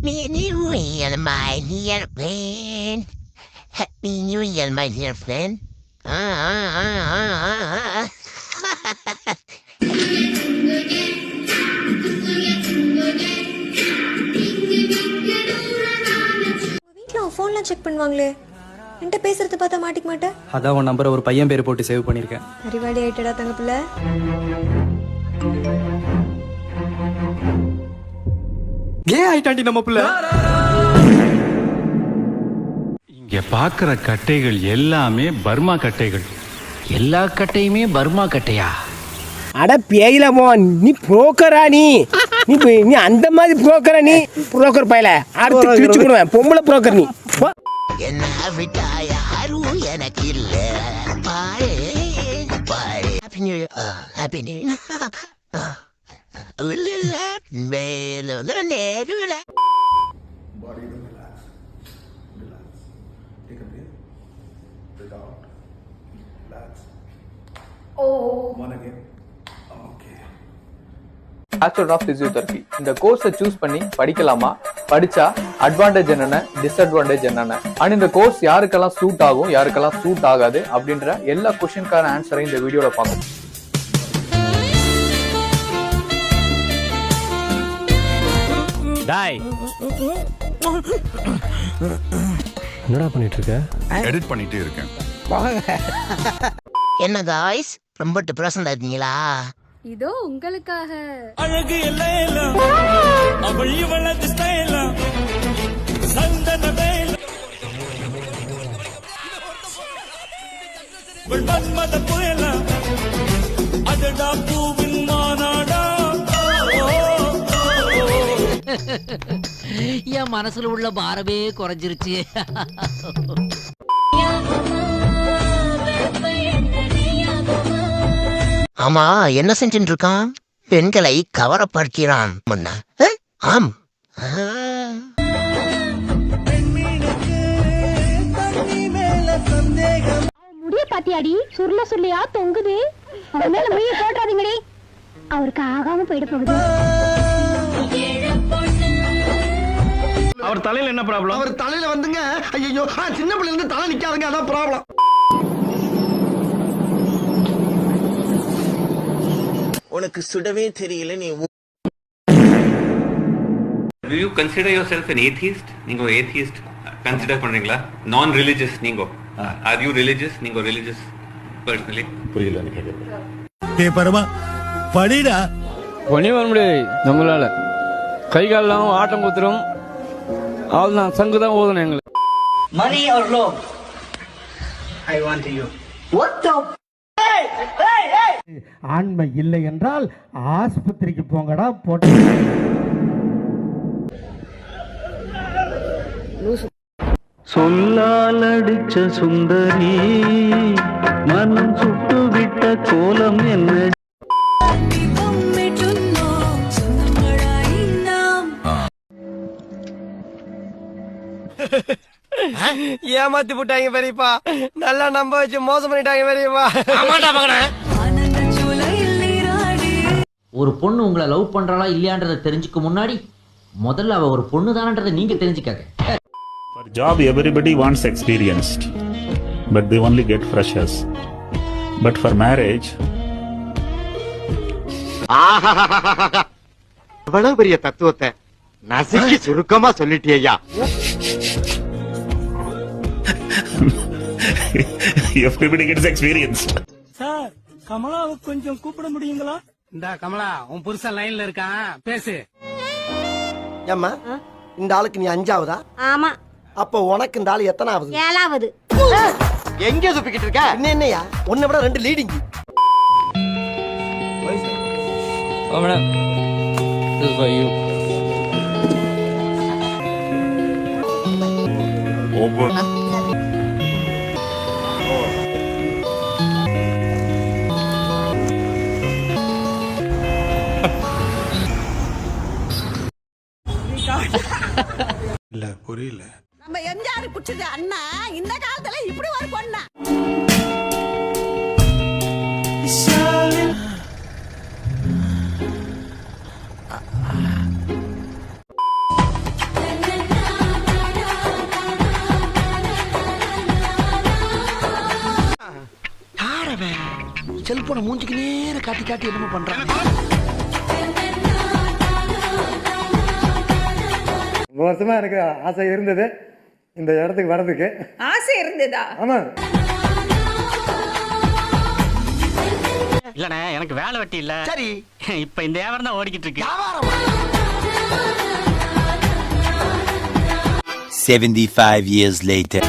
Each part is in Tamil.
Me New Year, my dear friend. Happy New Year, my dear friend. வீட்டில் ஃபோன்லாம் செக் பண்ணுவாங்களே, என்கிட்ட பேசுறத பார்த்தா மாட்டிக்க மாட்டேன். அதான் உன் நம்பரை ஒரு பையன் பேர் போட்டு சேவ் பண்ணியிருக்கேன். அறிவாளி ஆயிட்டடா தங்க பிள்ளை. ஏன் ஆயிட்டாண்டி நம்ம பிள்ளை? இங்க பாக்குற கட்டைகள் எல்லாமே பர்மா கட்டைகள். எல்லா கட்டையுமே பர்மா கட்டையா? அட பேயிலமோ, நீ புரோக்கரா? நீ நீ அந்த மாதிரி புரோக்கரா? நீ புரோக்கர் பையல அடுத்து கிழிச்சுடுவேன். பொம்பளை புரோக்கர் நீ. என்ன விட்டா யாரும் எனக்கு இல்ல. பாரு பாரு. Happy new year. Happy new year. Bachelor of physiotherapy இந்த கோர்ஸை சூஸ் பண்ணி படிக்கலாமா, படிச்சா அட்வான்டேஜ் என்னென்ன, டிஸ்அட்வான்டேஜ் என்னென்ன, அண்ட் இந்த கோர்ஸ் யாருக்கெல்லாம் சூட் ஆகும், யாருக்கெல்லாம் சூட் ஆகாது அப்படின்ற எல்லா கொஸ்டினுக்கான ஆன்சரை இந்த வீடியோல பார்க்கணும். என்னடா பண்ணிட்டு இருக்க? எடிட் பண்ணிட்டே இருக்கேன். என்ன காய்ஸ், ரொம்ப டிப்ரெஷன்ல இருக்கீங்களா? இதோ உங்களுக்காக. அழகு எல்லாம் அவள் இவளது ஸ்டைலாம் சந்தன வேல மன்மத புயலா அதடா பூவின் மாநாடா. என் மனசுல உள்ள பாரமே குறைஞ்சிருச்சு. ஆமா, என்ன செஞ்சுட்டு இருக்கான்? பெண்களை கவரப்படுகிறான். முன்ன ஆம். முடிய பாத்தியாடி, சுருள சுருளையா தொங்குது. அவர் மேல முடிய போட்டாதீங்கடி, அவருக்கு ஆகாம போயிட போகுது. அவர் தலையில என்ன ப்ராப்ளம்? அவர் தலையில வந்துங்க, ஐயோ சின்ன பிள்ளைல இருந்து தலை நிக்காதுங்க, அதான் ப்ராப்ளம். உனக்கு சுடவே தெரியல. நீ Do you consider yourself an atheist? நீங்க atheist consider பண்றீங்களா? Non religious நீங்க. Are you religious? நீங்க religious personally? புரியல நீ கேக்குறது. டேய் பரமா படிடா. ஒண்ணே வர முடியாது நம்மளால. கை கால்லாம் ஆட்டம் குத்துறோம். அவ்வளவுதான், சங்கு தான் ஓதணும் எங்களுக்கு. Money or love? I want you. What the? ஆண்மை இல்லை என்றால் ஆஸ்பத்திரிக்கு போங்கடா. போட்ட சொல்லால் அடிச்ச சுந்தரி மனம் சுட்டு விட்ட கோலம் என்ன? ஏமாத்தி போட்டாங்க பெரியப்பா. நல்லா நம்ப வச்சு மோசம் பண்ணிட்டாங்க பெரியப்பா. ஒரு பொண்ணு உங்களை லவ் பண்றாளா இல்லையான்றதை தெரிஞ்சுக்க முன்னாடி முதல்ல அவ ஒரு பொண்ணு தானன்றதை நீங்க தெரிஞ்சுக்காங்க. For job everybody wants experienced, but they only get freshers. But for marriage, அவ்வளவு பெரிய தத்துவத்தை நசுக்கி சுருக்கமா சொல்லிட்டியா? everybody gets experienced. சார் கமலாவை கொஞ்சம் கூப்பிட முடியுங்களா? இந்த கமலா, உன் புருஷன் லைன்ல இருக்கான், பேசு. ஏம்மா, இந்த ஆளுக்கு நீ 5ஆவதா? ஆமா. அப்போ உனக்கு இந்த ஆளு எத்தனாவது? 7வது. எங்க சுப்பிக்கிட்டு இருக்க? என்னையா உன்னை விட 2 leading. Oh madam, this is for you. இல்ல புரியல. நம்ம எம்ஜிஆர் குடிச்சது அண்ணா, இந்த காலத்துல இப்படி ஒரு பொண்ணா? செல்போனை மூஞ்சிக்கு நேர காட்டி காட்டி என்னமோ பண்றாங்க. ரொம்ப வருஷமா எனக்கு ஆசை இருந்தது இந்த இடத்துக்கு வர்றதுக்கு. ஆசை இருந்ததா? ஆமா. இல்லண்ணே எனக்கு வேலை வெட்டி இல்ல. சரி, இப்ப இந்த வியாபாரம் தான் ஓடிக்கிட்டு இருக்கு. 75 years later.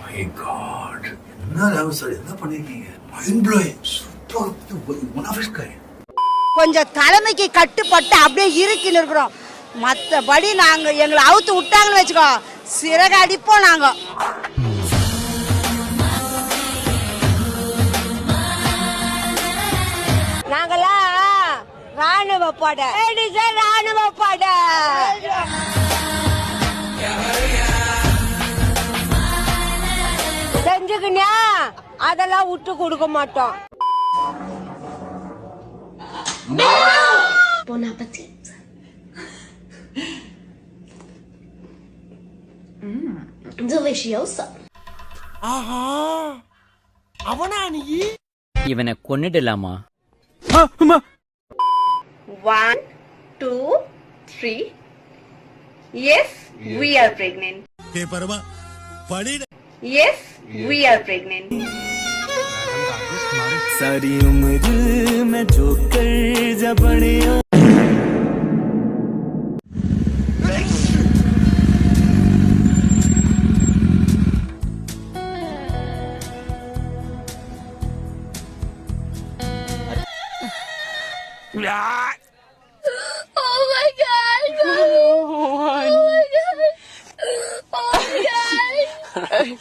My God, என்ன சார் என்ன பண்ணிருக்கீங்க? Mind blowing, super, one of is kind. கொஞ்சம் தலைமைக்கு கட்டுப்பட்டு அப்படியே இருக்கின்னு இருக்கிறோம். மற்றபடி நாங்க எங்களை அவுத்து விட்டாங்கன்னு வச்சுக்கோ, சிறகு அடிப்போம் நாங்க. நாங்களாம் ராணுவ படை, ராணுவ படை. செஞ்சுக்கினியா அதெல்லாம் விட்டு கொடுக்க மாட்டோம். ஆஹா, அவனா நீ? இவனை கொன்னுடலாமா? 1, 2, 3. Yes, we are pregnant. Parama படிடா. Yes, we are pregnant. सारी उम्र मैं जो कर जबड़े Oh my god! Oh my god! Oh my god!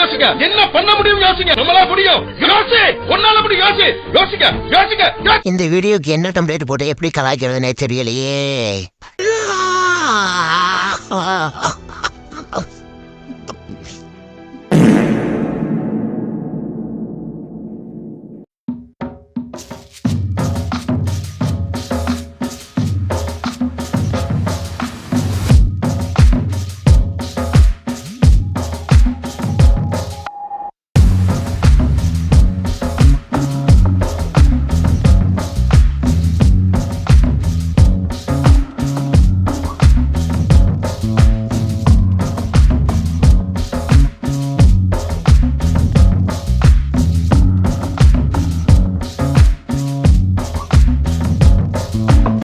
யோசிக்க என்ன பண்ண முடியும், யோசிக்க நம்மளா முடியும், யோசி ஒன்னால முடியும், யோசி யோசிக்க யோசிக்க. இந்த வீடியோக்கு என்ன டெம்ப்ளேட் போட்டு எப்படி கலாய்க்கிறதுனே தெரியலையே.